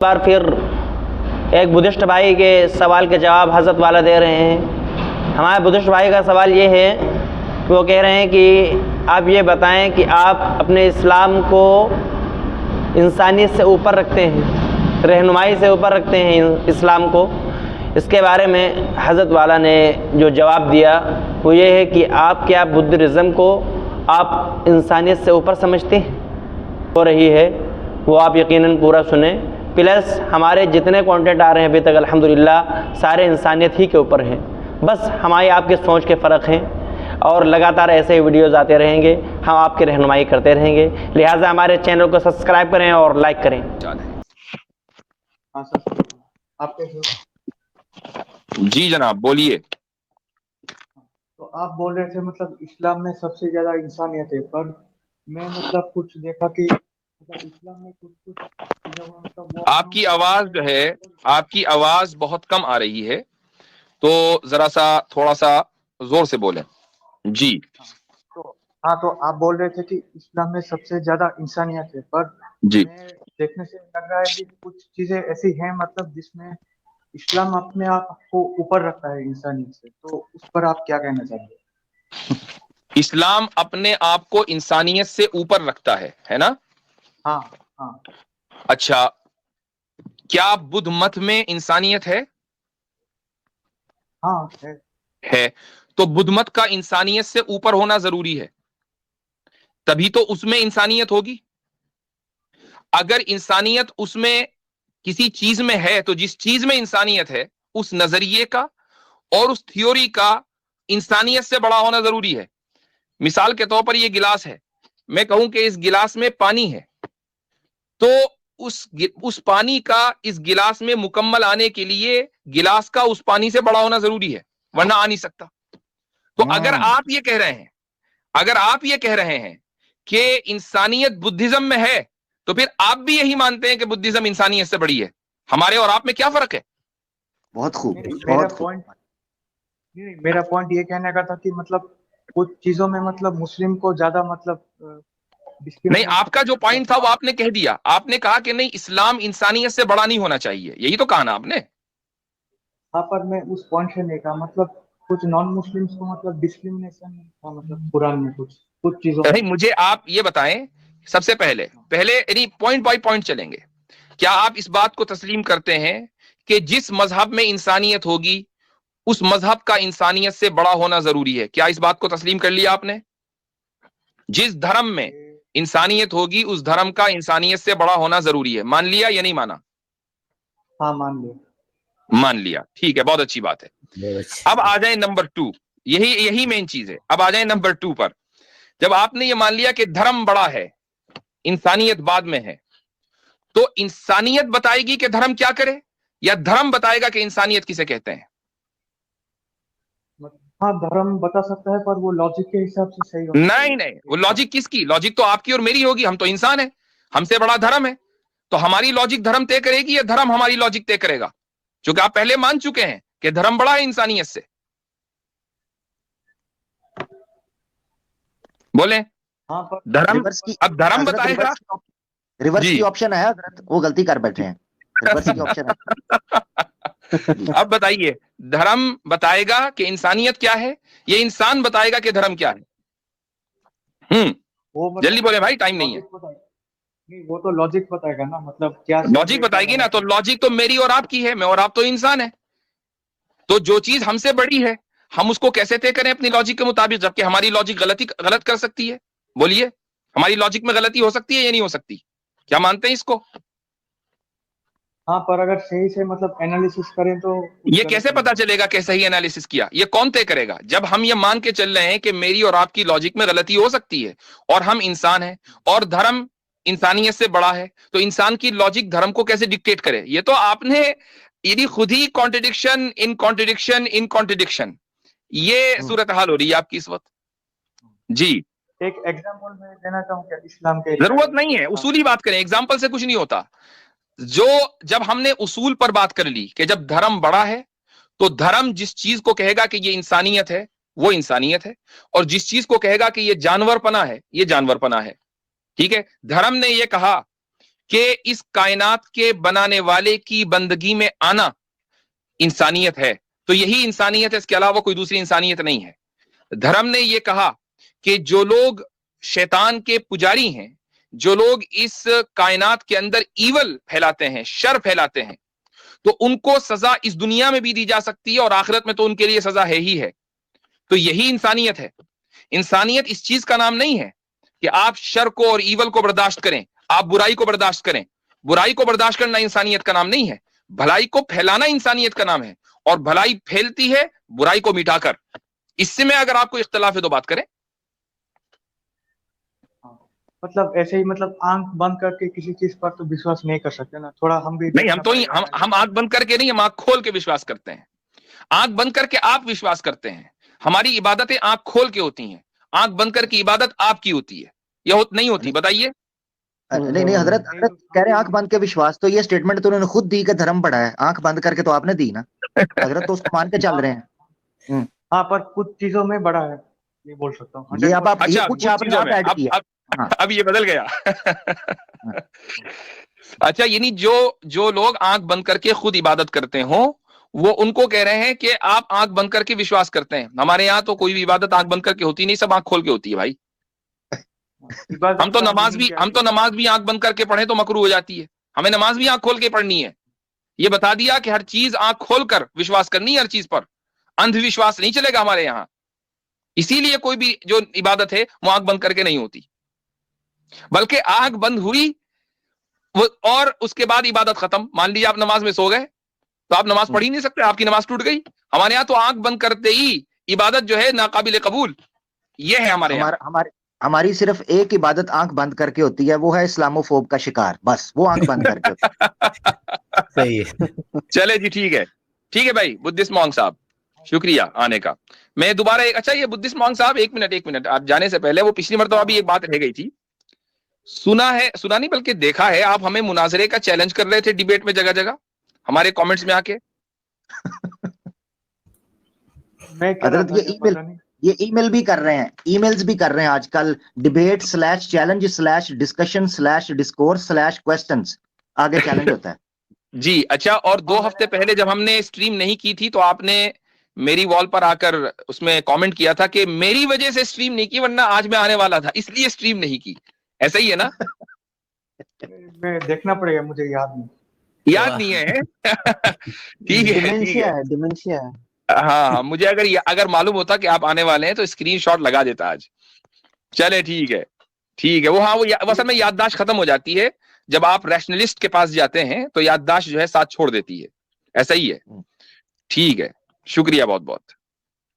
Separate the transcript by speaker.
Speaker 1: بار پھر ایک بدھسٹ بھائی کے سوال کے جواب حضرت والا دے رہے ہیں. ہمارے بدھسٹ بھائی کا سوال یہ ہے کہ وہ کہہ رہے ہیں کہ آپ یہ بتائیں کہ آپ اپنے اسلام کو انسانیت سے اوپر رکھتے ہیں, رہنمائی سے اوپر رکھتے ہیں اسلام کو. اس کے بارے میں حضرت والا نے جو جواب دیا وہ یہ ہے کہ آپ کیا بدھزم کو آپ انسانیت سے اوپر سمجھتے ہیں. ہو رہی ہے وہ آپ یقیناً پورا سنیں. پلس ہمارے جتنے کانٹینٹ آ رہے ہیں ابھی تک الحمدللہ سارے انسانیت ہی کے اوپر ہیں. بس ہماری آپ کے سوچ کے فرق ہیں اور لگاتار ایسے ہی ویڈیوز آتے رہیں گے, ہم آپ کی رہنمائی کرتے رہیں گے. لہٰذا ہمارے چینل کو سبسکرائب کریں اور لائک کریں.
Speaker 2: ہاں سر, آپ کیسے ہو؟
Speaker 3: جی جناب بولیے.
Speaker 2: تو آپ بول رہے تھے مطلب اسلام میں سب سے زیادہ انسانیت ہے, پر میں مطلب کچھ دیکھا کہ مطلب اسلام میں کچھ چیزوں میں مطلب وہ
Speaker 3: آپ کی آواز جو ہے, آپ کی آواز بہت کم آ رہی ہے, تو ذرا سا تھوڑا سا زور سے بولیں. جی
Speaker 2: تو آپ بول رہے تھے کہ اسلام میں سب سے زیادہ انسانیت ہے, پر
Speaker 3: جی
Speaker 2: میں دیکھنے سے لگ رہا ہے کہ کچھ چیزیں ایسی ہیں مطلب جس میں اسلام اپنے آپ کو اوپر رکھتا ہے انسانیت سے, تو اس پر آپ کیا کہنا چاہیں گے؟
Speaker 3: اسلام اپنے آپ کو انسانیت سے اوپر رکھتا ہے نا؟
Speaker 2: ہاں ہاں.
Speaker 3: اچھا, کیا بدھ مت میں انسانیت ہے؟
Speaker 2: ہاں
Speaker 3: ہے. تو بدھ مت کا انسانیت سے اوپر ہونا ضروری ہے, تبھی تو اس میں انسانیت ہوگی. اگر انسانیت اس میں کسی چیز میں ہے تو جس چیز میں انسانیت ہے اس نظریے کا اور اس تھیوری کا انسانیت سے بڑا ہونا ضروری ہے. مثال کے طور پر یہ گلاس ہے, میں کہوں کہ اس گلاس میں پانی ہے, تو اس پانی کا اس گلاس میں مکمل آنے کے لیے گلاس کا اس پانی سے بڑا ہونا ضروری ہے, ورنہ آ نہیں سکتا. تو اگر آپ یہ کہہ رہے ہیں کہ انسانیت بدھزم میں ہے, تو پھر آپ بھی یہی مانتے ہیں کہ بدھزم انسانیت سے بڑی ہے. ہمارے اور آپ میں کیا فرق ہے؟
Speaker 4: بہت خوب,
Speaker 2: میرا
Speaker 4: بہت خوب.
Speaker 2: میرا پوائنٹ یہ کہنے کا تھا کہ مطلب کچھ چیزوں میں مطلب مسلم کو زیادہ مطلب
Speaker 3: نہیں, آپ کا جو پوائنٹ تھا وہ آپ نے کہہ دیا. آپ نے کہا کہ نہیں, اسلام انسانیت سے بڑا نہیں ہونا چاہیے, یہی تو کہا نا آپ نے.
Speaker 2: ہاں, پر میں اس پوائنٹ سے نہیں کہا, مطلب کچھ نان مسلمس کو مطلب ڈسکریمنیشن تھا مطلب قرآن میں کچھ چیزوں میں.
Speaker 3: نہیں, مجھے آپ یہ بتائیں سب سے پہلے یعنی پوائنٹ بائی پوائنٹ چلیں گے. کیا آپ اس بات کو تسلیم کرتے ہیں کہ جس مذہب میں انسانیت ہوگی اس مذہب کا انسانیت سے بڑا ہونا ضروری ہے؟ کیا اس بات کو تسلیم کر لیا آپ نے؟ جس دھرم میں انسانیت ہوگی اس دھرم کا انسانیت سے بڑا ہونا ضروری ہے. مان لیا یا نہیں مانا؟
Speaker 2: ہاں مان لیا.
Speaker 3: مان لیا, ٹھیک ہے, بہت اچھی بات ہے. اب آ جائیں نمبر 2, یہی مین چیز ہے. اب آ جائیں نمبر 2 پر. جب آپ نے یہ مان لیا کہ دھرم بڑا ہے, انسانیت بعد میں ہے, تو انسانیت بتائے گی کہ دھرم کیا کرے, یا دھرم بتائے گا کہ انسانیت کسے کہتے ہیں؟
Speaker 2: ہاں, دھرم بتا سکتا ہے, پر وہ لاجک کے حساب سے صحیح ہونا چاہیے.
Speaker 3: نہیں, وہ لاجک کس کی؟ لاجک تو آپ کی اور میری ہوگی, ہم تو انسان ہیں, ہم سے بڑا دھرم ہے. تو ہماری لاجک دھرم طے کرے گی یا دھرم ہماری لاجک طے کرے گا؟ چونکہ آپ پہلے مان چکے ہیں کہ دھرم بڑا ہے انسانیت سے. بولیں
Speaker 2: ہاں, پر
Speaker 3: دھرم,
Speaker 4: ریورس کی
Speaker 3: اب دھرم
Speaker 4: حضرت
Speaker 3: بتائے گا.
Speaker 4: ریورس
Speaker 3: جی
Speaker 4: کی آپشن ہے حضرت, وہ غلطی کر بیٹھے ہیں. ریورس کی آپشن ہے.
Speaker 3: اب بتائیے, دھرم بتائے گا کہ انسانیت کیا ہے, یہ انسان بتائے گا کہ دھرم کیا ہے؟ جلدی بولے بھائی, ٹائم نہیں ہے.
Speaker 2: نہیں, وہ تو لاجک بتائے گا نا, مطلب کیا
Speaker 3: لاجک بتائے گی نا, تو لاجک تو میری اور آپ کی ہے, میں اور آپ تو انسان ہے. تو جو چیز ہم سے بڑی ہے ہم اس کو کیسے طے کریں اپنی لاجک کے مطابق, جبکہ ہماری لاجک غلط کر سکتی ہے؟ بولیے, ہماری لاجک میں غلطی ہو سکتی ہے یا نہیں ہو سکتی؟ کیا مانتے ہیں اس کو؟
Speaker 2: ہاں, پر اگر صحیح سے مطلب انالیسس کریں تو
Speaker 3: یہ کیسے پتا چلے گا کہ صحیح انالیسس کیا؟ یہ کون طے کرے گا؟ جب ہم یہ مان کے چل رہے ہیں کہ میری اور آپ کی لاجک میں غلطی ہو سکتی ہے, اور ہم انسان ہیں, اور دھرم انسانیت سے بڑا ہے, تو انسان کی لاجک دھرم کو کیسے ڈکٹیٹ کرے؟ یہ تو آپ نے یعنی خود ہی کانٹرڈکشن ان کانٹرڈکشن ان کانٹرڈکشن, یہ صورتحال ہو رہی ہے آپ کی اس وقت. جی,
Speaker 2: ایک ایگزامپل میں دینا چاہوں کہ اسلام کے
Speaker 3: ضرورت نہیں ہے, اصولی بات کریں, ایگزامپل سے کچھ نہیں ہوتا. جب ہم نے اصول پر بات کر لی کہ جب دھرم بڑا ہے تو دھرم جس چیز کو کہے گا کہ یہ انسانیت ہے وہ انسانیت ہے, اور جس چیز کو کہے گا کہ یہ جانور پنا ہے یہ جانور پنا ہے. ٹھیک ہے, دھرم نے یہ کہا کہ اس کائنات کے بنانے والے کی بندگی میں آنا انسانیت ہے تو یہی انسانیت ہے, اس کے علاوہ کوئی دوسری انسانیت نہیں ہے. دھرم نے یہ کہا کہ جو لوگ شیطان کے پجاری ہیں, جو لوگ اس کائنات کے اندر ایول پھیلاتے ہیں, شر پھیلاتے ہیں, تو ان کو سزا اس دنیا میں بھی دی جا سکتی ہے اور آخرت میں تو ان کے لیے سزا ہے ہی ہے. تو یہی انسانیت ہے. انسانیت اس چیز کا نام نہیں ہے کہ آپ شر کو اور ایول کو برداشت کریں, آپ برائی کو برداشت کریں. برائی کو برداشت کرنا انسانیت کا نام نہیں ہے, بھلائی کو پھیلانا انسانیت کا نام ہے, اور بھلائی پھیلتی ہے برائی کو مٹا کر. اس سے میں اگر آپ کو اختلاف ہے تو بات کریں.
Speaker 2: مطلب ایسے ہی مطلب آنکھ بند کر کے کسی چیز پر تو وشواس نہیں کر سکتے نا, تھوڑا ہم بھی
Speaker 3: نہیں, ہم تو ہم آنکھ بند کر کے نہیں, ہم آنکھ کھول کے وشواس کرتے ہیں. آنکھ بند کر کے آپ وشواس کرتے ہیں. ہماری عبادتیں آنکھ کھول کے ہوتی ہیں, آنکھ بند کر کے عبادت آپ کی ہوتی ہے. یہ نہیں ہوتی, بتائیے.
Speaker 4: نہیں حضرت کہہ رہے ہیں آنکھ بند کے وشواس, تو یہ سٹیٹمنٹ تو انہوں نے خود دی کہ دھرم پڑھا ہے, آنکھ بند کر کے تو آپ نے دی نا حضرت, تو اس کو مان کے چل رہے ہیں.
Speaker 2: ہاں پر کچھ چیزوں میں بڑا ہے, یہ بول سکتا ہوں.
Speaker 4: یہ اب آپ
Speaker 3: اچھا,
Speaker 4: یہ کچھ آپ نے آپ ایڈ کیا.
Speaker 3: اب یہ بدل گیا. اچھا, یعنی جو لوگ آنکھ بند کر کے خود عبادت کرتے ہوں, وہ ان کو کہہ رہے ہیں کہ آپ آنکھ بند کر کے وشواس کرتے ہیں. ہمارے یہاں تو کوئی بھی عبادت آنکھ بند کر کے ہوتی نہیں, سب آنکھ کھول کے ہوتی ہے بھائی. ہم تو نماز بھی آنکھ بند کر کے پڑھیں تو مکروہ ہو جاتی ہے. ہمیں نماز بھی آنکھ کھول کے پڑھنی ہے. یہ بتا دیا کہ ہر چیز آنکھ کھول کر وشواس کرنی ہے, ہر چیز پر اندھ وشواس نہیں چلے گا ہمارے یہاں. اسی لیے کوئی بھی جو عبادت ہے وہ آنکھ بند کر کے نہیں ہوتی, بلکہ آنکھ بند ہوئی اور اس کے بعد عبادت ختم. مان لیجیے آپ نماز میں سو گئے تو آپ نماز پڑھ ہی نہیں سکتے, آپ کی نماز ٹوٹ گئی. ہمارے یہاں تو آنکھ بند کرتے ہی عبادت جو ہے ناقابل قبول. یہ ہے ہمارے یہاں.
Speaker 4: ہماری صرف ایک عبادت آنکھ بند کر کے ہوتی ہے, وہ ہے اسلامو فوب کا شکار, بس وہ آنکھ بند کر کے ہوتی ہے.
Speaker 1: صحیح ہے.
Speaker 3: چلے جی, ٹھیک ہے بھائی. بدھسٹ مونک صاحب شکریہ آنے کا. میں دوبارہ اچھا, یہ بدھسٹ مونک صاحب ایک منٹ آپ جانے سے پہلے, وہ پچھلی مرتبہ بھی ایک بات رہ گئی تھی. سنا نہیں بلکہ دیکھا ہے, آپ ہمیں مناظرے کا چیلنج کر رہے تھے ڈیبیٹ میں جگہ جگہ ہمارے کامنٹس میں آ کے.
Speaker 4: حضرت یہ ای میل بھی کر رہے ہیں, ای میلز بھی کر رہے ہیں آج کل, debate/challenge/discourse/questions آگے چیلنج ہوتا ہے.
Speaker 3: جی اچھا, اور 2 ہفتے پہلے جب ہم نے اسٹریم نہیں کی تھی تو آپ نے میری وال پر آ کر اس میں کامنٹ کیا تھا کہ میری وجہ سے اسٹریم نہیں کی, ورنہ آج میں آنے والا تھا, اس لیے اسٹریم نہیں کی. ایسا ہی ہے نا؟
Speaker 2: میں دیکھنا پڑے گا, مجھے
Speaker 3: یاد نہیں ہے. ٹھیک
Speaker 5: ڈیمنشیا ہے.
Speaker 3: ہاں, مجھے اگر معلوم ہوتا کہ آپ آنے والے ہیں تو اسکرین شاٹ لگا دیتا آج. چلے ٹھیک ہے. وہ اصل میں یادداشت ختم ہو جاتی ہے جب آپ ریشنلسٹ کے پاس جاتے ہیں, تو یادداشت جو ہے ساتھ چھوڑ دیتی ہے. ایسا ہی ہے. ٹھیک ہے, شکریہ بہت بہت.